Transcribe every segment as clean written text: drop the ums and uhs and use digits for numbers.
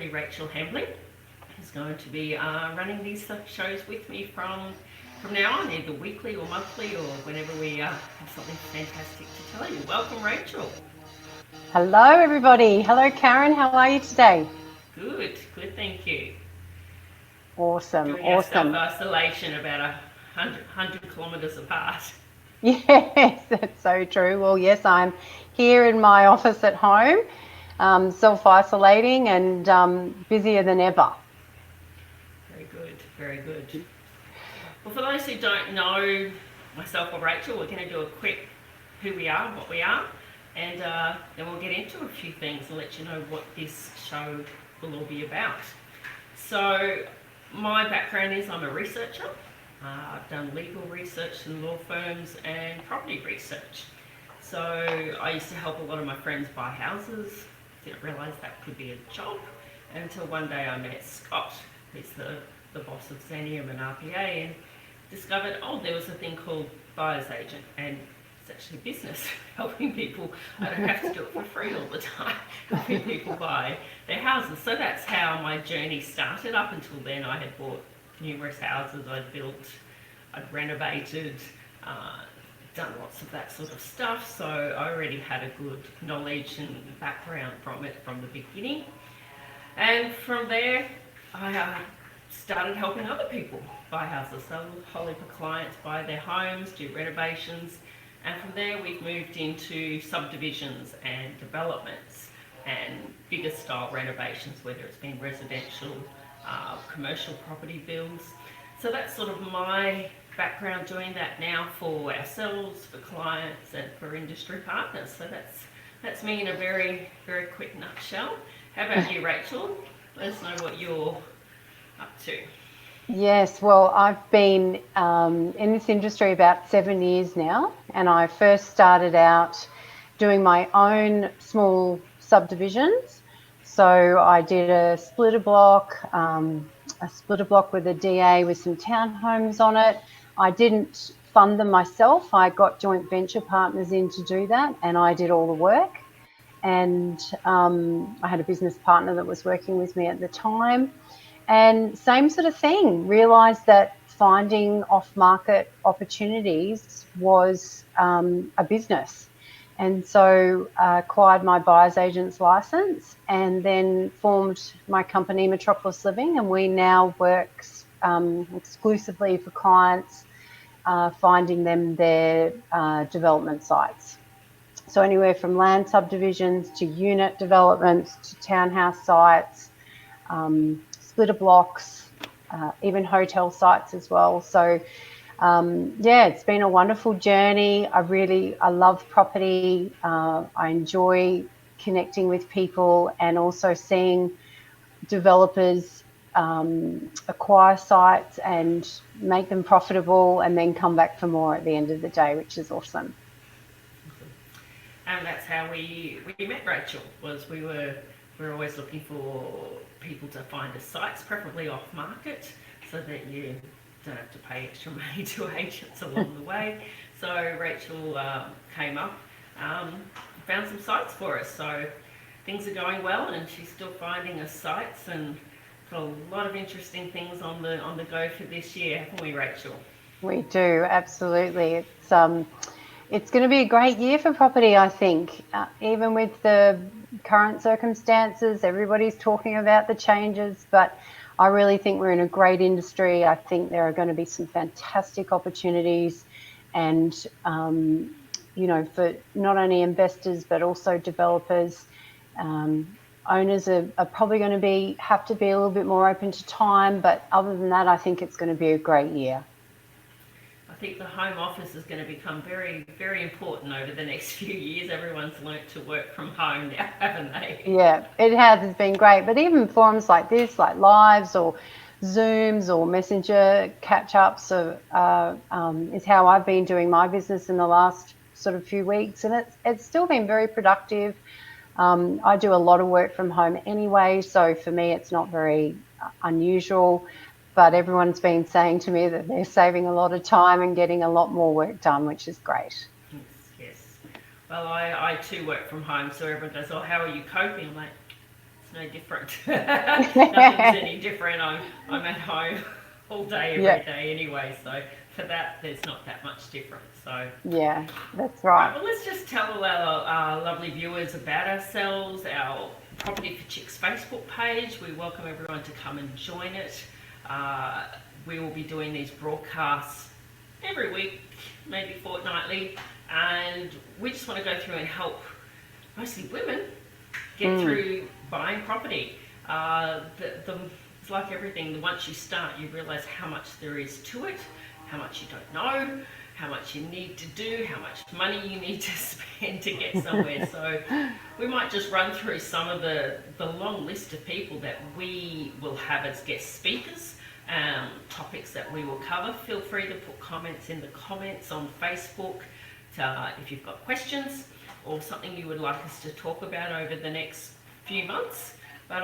me, Rachel Hambling, who's going to be running these shows with me from now on, either weekly or monthly or whenever we have something fantastic to tell you. Welcome, Rachel. Hello, everybody. Hello, Karen. How are you today? Good, thank you. Awesome, Doing our awesome. self-isolation about 100 kilometres apart. Yes, that's so true. Well, yes, I'm here in my office at home, self-isolating and busier than ever. Very good, very good. Well, for those who don't know myself or Rachel, we're going to do a quick who we are, what we are, and then we'll get into a few things and let you know what this show will all be about. So, my background is I'm a researcher. I've done legal research in law firms and property research. So I used to help a lot of my friends buy houses. Didn't realise that could be a job until one day I met Scott, who's the boss of Xenium and RPA, and discovered, there was a thing called buyer's agent, and it's actually business, helping people. I don't have to do it for free all the time, helping people buy their houses. So that's how my journey started. Up until then, I had bought numerous houses. I'd built, I'd renovated, done lots of that sort of stuff. So I already had a good knowledge and background from it from the beginning. And from there, I started helping other people buy houses. So a whole heap of clients buy their homes, do renovations, and from there we've moved into subdivisions and developments and bigger style renovations, whether it's been residential, commercial property builds. So that's sort of my background, doing that now for ourselves, for clients and for industry partners. So that's me in a very, very quick nutshell. How about you, Rachel? Let us know what you're up to. Yes, well, I've been in this industry about 7 years now, and I first started out doing my own small subdivisions. So I did a splitter block with a DA with some townhomes on it. I didn't fund them myself. I got joint venture partners in to do that, and I did all the work. And I had a business partner that was working with me at the time. And same sort of thing, realised that finding off-market opportunities was a business. And so acquired my buyer's agent's license and then formed my company, Metropolis Living, and we now work exclusively for clients, finding them their development sites. So anywhere from land subdivisions to unit developments to townhouse sites, splitter blocks, even hotel sites as well. So it's been a wonderful journey. I love property. I enjoy connecting with people and also seeing developers acquire sites and make them profitable and then come back for more at the end of the day, which is awesome. And that's how we met Rachel. Was we were always looking for people to find us sites, preferably off market, so that you don't have to pay extra money to agents along the way. So Rachel came up, found some sites for us. So things are going well, and she's still finding us sites, and got a lot of interesting things on the go for this year, haven't we, Rachel? We do, absolutely. It's going to be a great year for property, I think. Even with the current circumstances, everybody's talking about the changes, but I really think we're in a great industry. I think there are going to be some fantastic opportunities, and for not only investors but also developers. Owners are probably going to have to be a little bit more open to time, but other than that, I think it's going to be a great year. I think the home office is going to become very, very important over the next few years. Everyone's learnt to work from home now, haven't they? Yeah, it has. It's been great. But even forums like this, like Lives or Zooms or Messenger catch-ups is how I've been doing my business in the last sort of few weeks. And it's still been very productive. I do a lot of work from home anyway, so for me it's not very unusual. But everyone's been saying to me that they're saving a lot of time and getting a lot more work done, which is great. Yes. Well, I too work from home, so everyone goes, how are you coping? I'm like, It's no different. Nothing's any different. I'm at home all day, every day anyway. So for that, there's not that much difference. So yeah, that's right, right. well, let's just tell all our lovely viewers about ourselves, our Property for Chicks Facebook page. We welcome everyone to come and join it. We will be doing these broadcasts every week, maybe fortnightly, and we just want to go through and help mostly women get through buying property. It's like everything, once you start, you realise how much there is to it, how much you don't know, how much you need to do, how much money you need to spend to get somewhere. So we might just run through some of the long list of people that we will have as guest speakers, topics that we will cover. Feel free to put comments in the comments on Facebook if you've got questions or something you would like us to talk about over the next few months. But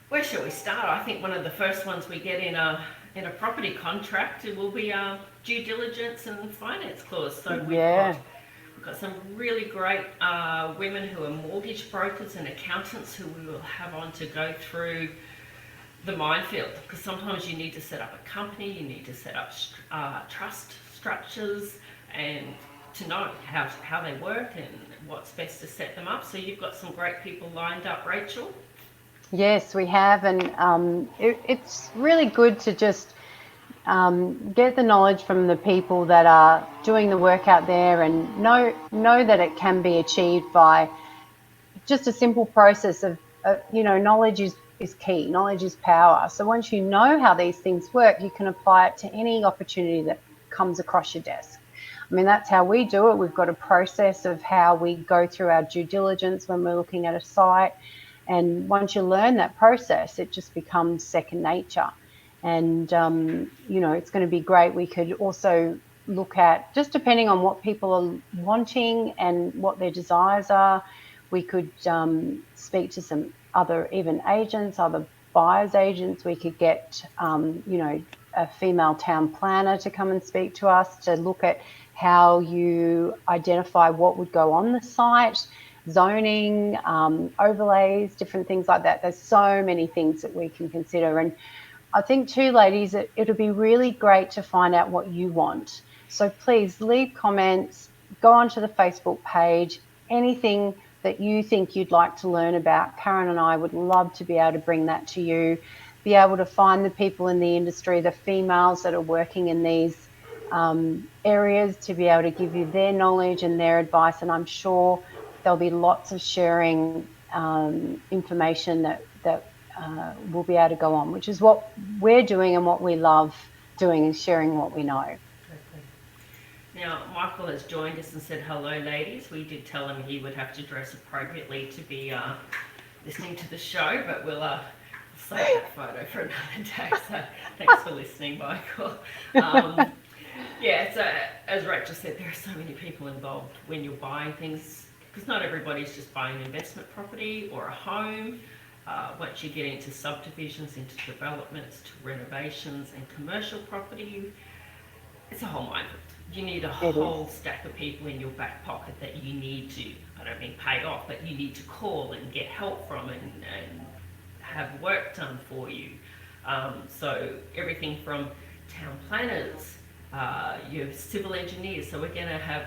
where shall we start? I think one of the first ones we get in a property contract, it will be due diligence and finance clause. So we've got some really great women who are mortgage brokers and accountants who we will have on to go through the minefield, because sometimes you need to set up a company, you need to set up trust structures, and to know how they work and what's best to set them up. So you've got some great people lined up, Rachel. Yes, we have, and it's really good to just get the knowledge from the people that are doing the work out there, and know that it can be achieved by just a simple process of knowledge is key. Knowledge is power. So once you know how these things work, you can apply it to any opportunity that comes across your desk. I mean, that's how we do it. We've got a process of how we go through our due diligence when we're looking at a site. And once you learn that process, it just becomes second nature. And, it's going to be great. We could also look at, just depending on what people are wanting and what their desires are, we could speak to some other even agents, other buyers agents. We could get, a female town planner to come and speak to us to look at how you identify what would go on the site, zoning, overlays, different things like that. There's so many things that we can consider. And I think too, ladies, it'll be really great to find out what you want. So please leave comments, go onto the Facebook page, anything that you think you'd like to learn about. Karin and I would love to be able to bring that to you, be able to find the people in the industry, the females that are working in these areas, to be able to give you their knowledge and their advice. And I'm sure there'll be lots of sharing information that we'll be able to go on, which is what we're doing and what we love doing, is sharing what we know. Now, Michael has joined us and said, hello, ladies. We did tell him he would have to dress appropriately to be listening to the show, but we'll save that photo for another day. So thanks for listening, Michael. So as Rachel said, there are so many people involved when you're buying things, because not everybody's just buying an investment property or a home. Once you get into subdivisions, into developments, to renovations and commercial property, it's a whole minefield. You need a whole stack of people in your back pocket that you need to, I don't mean pay off, but you need to call and get help from and have work done for you. So everything from town planners, your civil engineers. So we're going to have,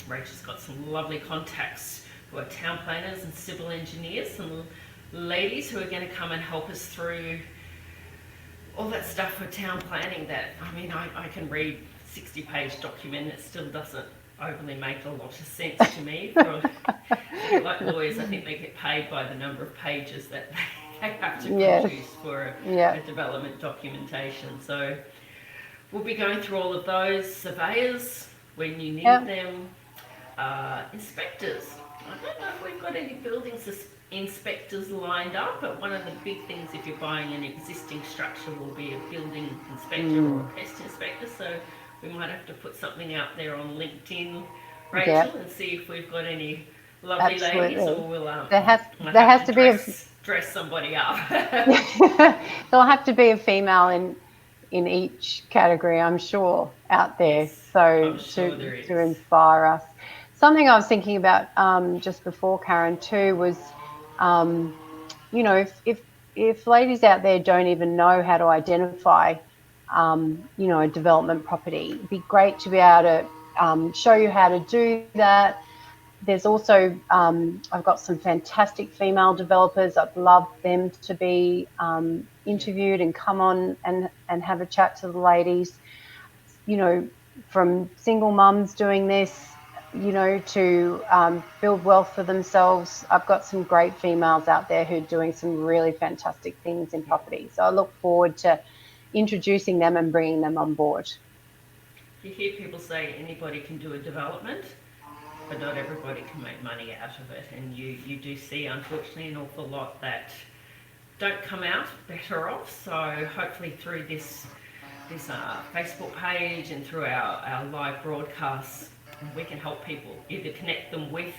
Rachel's got some lovely contacts who are town planners and civil engineers, some ladies who are going to come and help us through all that stuff for town planning that, I can read 60-page document, it still doesn't overly make a lot of sense to me. Like lawyers, I think they get paid by the number of pages that they have to produce for a development documentation. So we'll be going through all of those. Surveyors, when you need them. Inspectors. I don't know if we've got any buildings inspectors lined up, but one of the big things if you're buying an existing structure will be a building inspector or a pest inspector. So we might have to put something out there on LinkedIn, Rachel, and see if we've got any lovely ladies, or we'll there has to be dress somebody up. There'll have to be a female in each category, I'm sure, out there. Yes, so to inspire us. Something I was thinking about just before, Karin, too, was You know, if ladies out there don't even know how to identify, you know, a development property, it'd be great to be able to show you how to do that. There's also, I've got some fantastic female developers. I'd love them to be interviewed and come on and have a chat to the ladies, you know, from single mums doing this, you know, to build wealth for themselves. I've got some great females out there who are doing some really fantastic things in property. So I look forward to introducing them and bringing them on board. You hear people say anybody can do a development, but not everybody can make money out of it. And you do see, unfortunately, an awful lot that don't come out better off. So hopefully through this Facebook page and through our live broadcasts, we can help people, either connect them with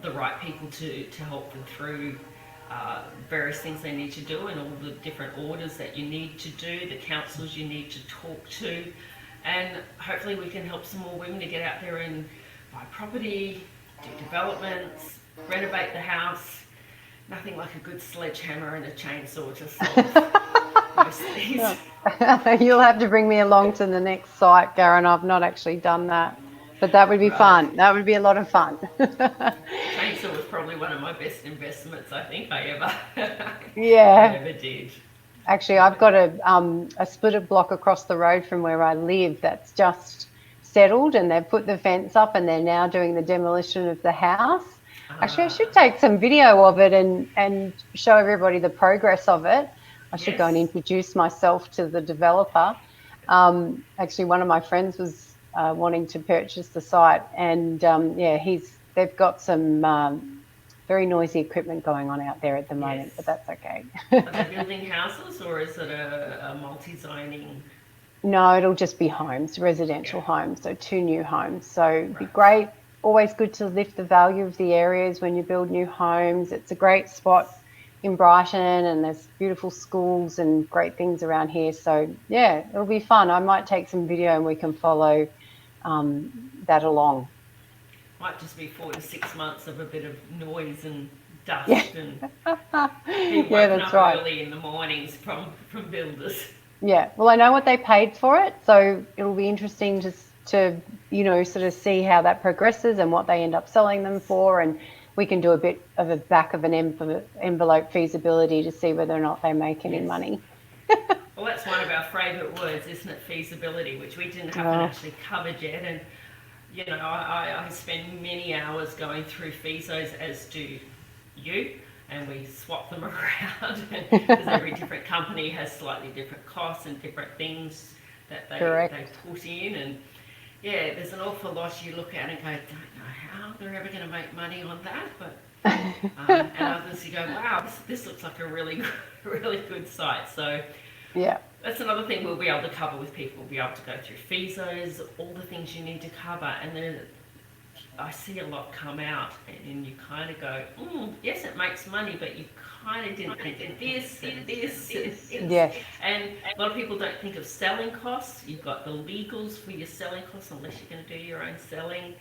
the right people to help them through various things they need to do and all the different orders that you need to do, the councils you need to talk to, and hopefully we can help some more women to get out there and buy property, do developments, renovate the house. Nothing like a good sledgehammer and a chainsaw to solve most of these. You'll have to bring me along to the next site, Karen. I've not actually done that, but that would be fun. That would be a lot of fun. Chainsaw was probably one of my best investments I think I ever did. Actually, I've got a splitter block across the road from where I live that's just settled, and they've put the fence up and they're now doing the demolition of the house. Actually, I should take some video of it and show everybody the progress of it. I should go and introduce myself to the developer. Actually, one of my friends was wanting to purchase the site, and they've got some very noisy equipment going on out there at the moment, but that's okay. Are they building houses, or is it a multi-zoning? No, it'll just be homes, residential homes, so 2 new homes. So it'd be great. Always good to lift the value of the areas when you build new homes. It's a great spot in Brighton, and there's beautiful schools and great things around here. So yeah, it'll be fun. I might take some video and we can follow that along. Might just be 4 to 6 months of a bit of noise and dust and being woken up early in the mornings from builders. Yeah, well, I know what they paid for it, so it'll be interesting to you know, sort of see how that progresses and what they end up selling them for, and we can do a bit of a back of an envelope feasibility to see whether or not they make any money. Well, that's one of our favourite words, isn't it? Feasibility, which we haven't actually covered yet. And you know, I spend many hours going through feasos, as do you, and we swap them around because every different company has slightly different costs and different things that they put in. And yeah, there's an awful lot you look at and go, don't know how they're ever going to make money on that, but and others you go, wow, this looks like a really good site. So yeah, that's another thing we'll be able to cover with people. We'll be able to go through feasos, all the things you need to cover, and then I see a lot come out, and you kind of go, yes, it makes money, but you kind of didn't think of this and this and this. Yes. And a lot of people don't think of selling costs. You've got the legals for your selling costs, unless you're going to do your own selling,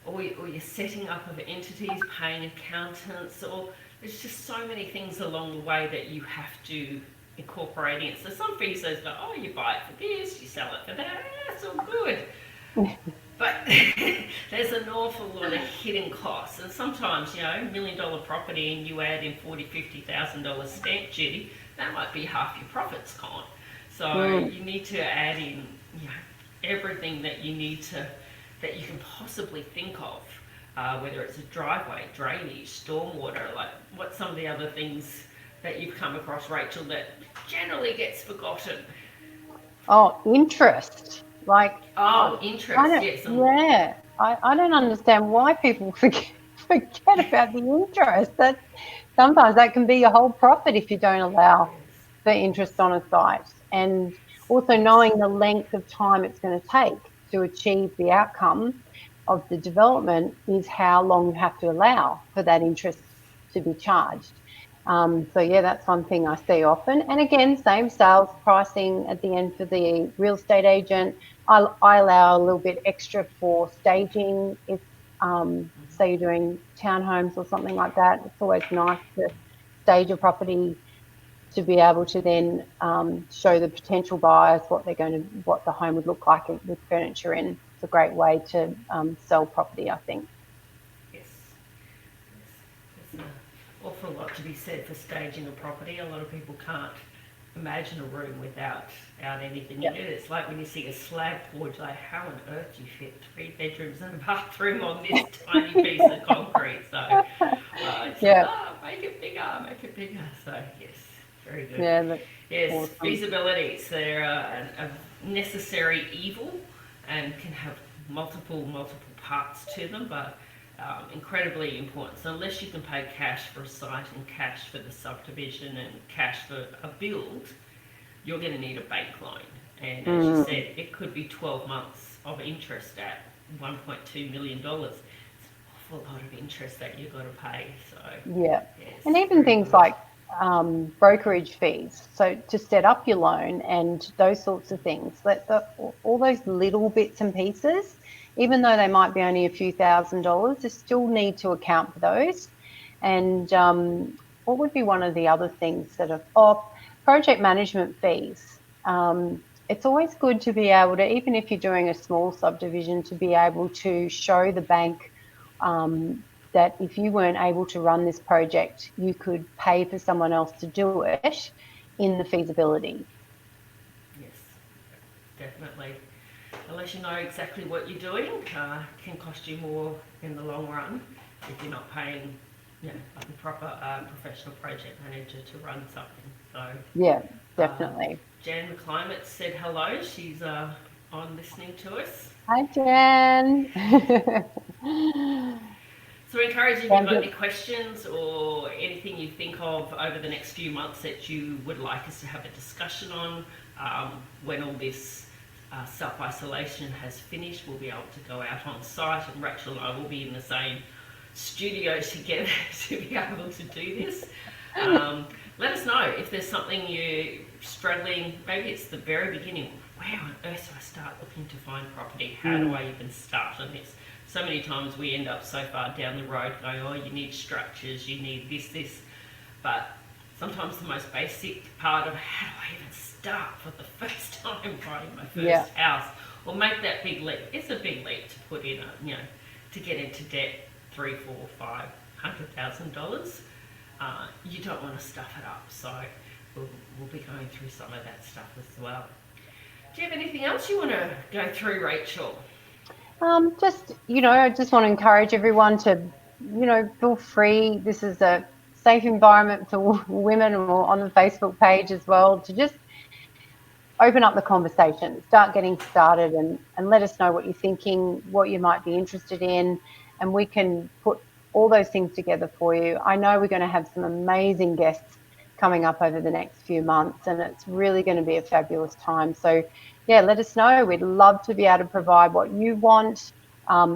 or your setting up of entities, paying accountants, or there's just so many things along the way that you have to incorporate in. So some feasos go, oh, you buy it for this, you sell it for that, that's all good. But there's an awful lot of hidden costs, and sometimes, you know, $1 million property and you add in $40,000, $50,000 stamp duty, that might be half your profits gone. So you need to add in, you know, everything that you need to, that you can possibly think of, whether it's a driveway, drainage, stormwater, like what's some of the other things that you've come across, Rachel, that generally gets forgotten? Oh, interest. Like, interest, yes. Yeah, I don't understand why people forget about the interest. That sometimes that can be your whole profit if you don't allow the interest on a site. And also knowing the length of time it's going to take to achieve the outcome of the development is how long you have to allow for that interest to be charged. So yeah, that's one thing I see often. And again, same sales pricing at the end for the real estate agent. I allow a little bit extra for staging if say you're doing townhomes or something like that, it's always nice to stage your property to be able to then show the potential buyers what what the home would look like with furniture in. It's a great way to sell property, I think. Yes. There's an awful lot to be said for staging a property. A lot of people can't imagine a room without anything in it. It's like when you see a slab poured, like how on earth do you fit 3 bedrooms and a bathroom on this tiny piece of concrete? So it's like, make it bigger, make it bigger. So yes, very good. Yeah, that's yes, awesome. feasibilities, they're a necessary evil and can have multiple parts to them, but incredibly important. So unless you can pay cash for a site and cash for the subdivision and cash for a build, you're going to need a bank loan. And as you said, it could be 12 months of interest at $1.2 million. It's an awful lot of interest that you've got to pay. So yeah, yes, and even things good. like brokerage fees. So to set up your loan and those sorts of things, all those little bits and pieces, even though they might be only a few $1,000s, you still need to account for those. And what would be one of the other things that are project management fees? It's always good to be able to, even if you're doing a small subdivision, to be able to show the bank that if you weren't able to run this project, you could pay for someone else to do it in the feasibility. Yes, definitely. Unless you know exactly what you're doing, can cost you more in the long run if you're not paying, like a proper professional project manager to run something. So yeah, definitely. Jan McClimate said hello. She's on listening to us. Hi, Jan. So we encourage if you've got any questions or anything you think of over the next few months that you would like us to have a discussion on, when all this self-isolation has finished, we'll be able to go out on site, and Rachel and I will be in the same studio together to be able to do this. Let us know if there's something you're struggling, maybe it's the very beginning. Where on earth do I start looking to find property? How do I even start on this? So many times we end up so far down the road going, oh, you need structures, you need this. But sometimes the most basic part of how do I even start for the first time buying my first house or make that big leap. It's a big leap to put in, to get into debt $300,000, $400,000, $500,000. You don't want to stuff it up. So we'll be going through some of that stuff as well. Do you have anything else you want to go through, Rachel? I just want to encourage everyone to, feel free. This is a safe environment for women, or on the Facebook page as well, to just open up the conversation, start getting started, and let us know what you're thinking, what you might be interested in, and we can put all those things together for you. I know we're going to have some amazing guests coming up over the next few months, and it's really going to be a fabulous time. So let us know. We'd love to be able to provide what you want.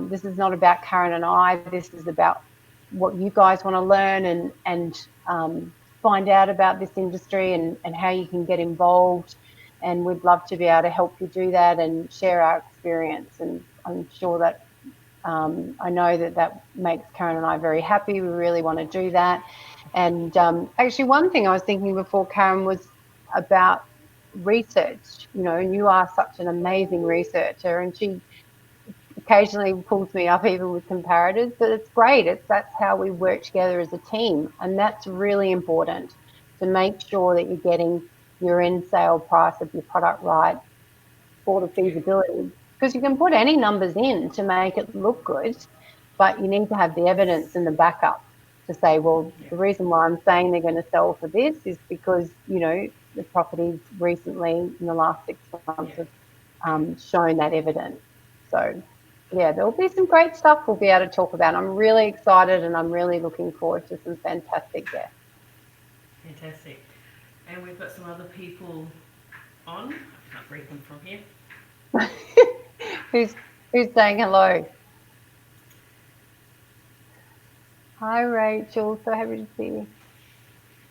This is not about Karin and I. This is about what you guys want to learn and find out about this industry and how you can get involved. And we'd love to be able to help you do that and share our experience. And I'm sure that I know that makes Karin and I very happy. We really want to do that. And actually, one thing I was thinking before, Karin, was about research, and you are such an amazing researcher, and she occasionally pulls me up even with comparators, but it's great. That's how we work together as a team, and that's really important, to make sure that you're getting your end sale price of your product right for the feasibility, because you can put any numbers in to make it look good, but you need to have the evidence and the backup to say, well, the reason why I'm saying they're going to sell for this is because, the properties recently in the last 6 months have shown that evidence. So, there'll be some great stuff we'll be able to talk about. I'm really excited, and I'm really looking forward to some fantastic guests. Fantastic. And we've got some other people on. I can't read them from here. Who's saying hello? Hi, Rachel. So happy to see you.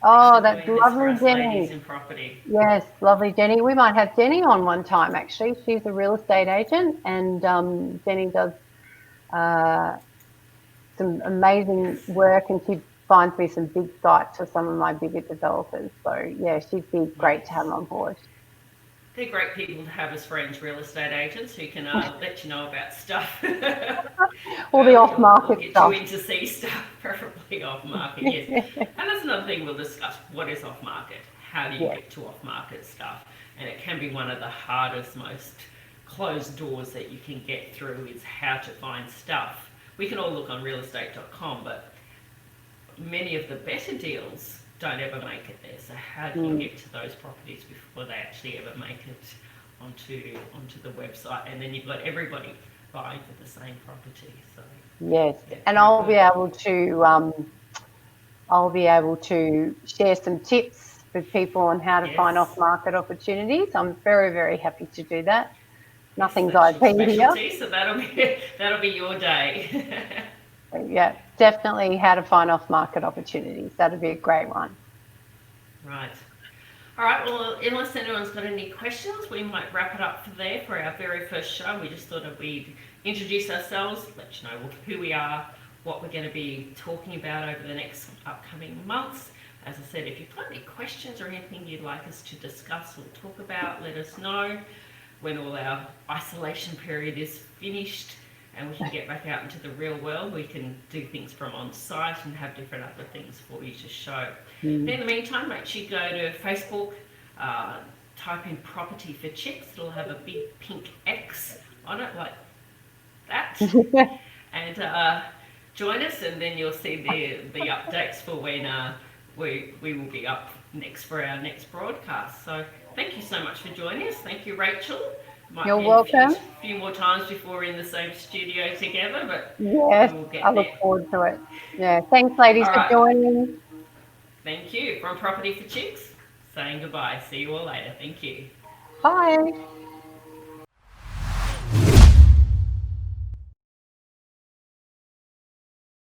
Oh, that's lovely, Jenny. In property. Yes, lovely, Jenny. We might have Jenny on one time, actually. She's a real estate agent, and Jenny does some amazing work, and she finds me some big sites for some of my bigger developers. So yeah, she'd be great to have on board. They're great people to have as friends, real estate agents who can let you know about stuff. All the or off-market get you stuff. in to see stuff, preferably off market, yes. And that's another thing we'll discuss. What is off market? How do you Yeah. get to off market stuff? And it can be one of the hardest, most closed doors that you can get through is how to find stuff. We can all look on realestate.com, but many of the better deals don't ever make it there. So how do you get to those properties before they actually ever make it onto the website? And then you've got everybody vying for the same property. So Yes, yeah, and very I'll be good. able to share some tips with people on how to find Yes, off-market opportunities. I'm very, very happy to do that. yes, Nothing's that's your IP here. specialty. So that'll be your day. Yeah, definitely how to find off-market opportunities. That'd be a great one. Right. All right, well, unless anyone's got any questions, we might wrap it up for our very first show. We just thought that we'd introduce ourselves, let you know who we are, what we're going to be talking about over the next upcoming months. As I said, if you've got any questions or anything you'd like us to discuss or talk about, let us know. When all our isolation period is finished and we can get back out into the real world, we can do things from on site and have different other things for you to show. But in the meantime, make sure you go to Facebook, type in property for chicks. It'll have a big pink X on it like that. And join us, and then you'll see the updates for when we will be up next for our next broadcast. So thank you so much for joining us. Thank you, Rachel. Might You're be welcome. a few more times before we're in the same studio together, but Yes, we'll get I look there. forward to it. Yeah, thanks, ladies, All for right. joining. Thank you. From Property for Chicks, saying goodbye. See you all later. Thank you. Bye.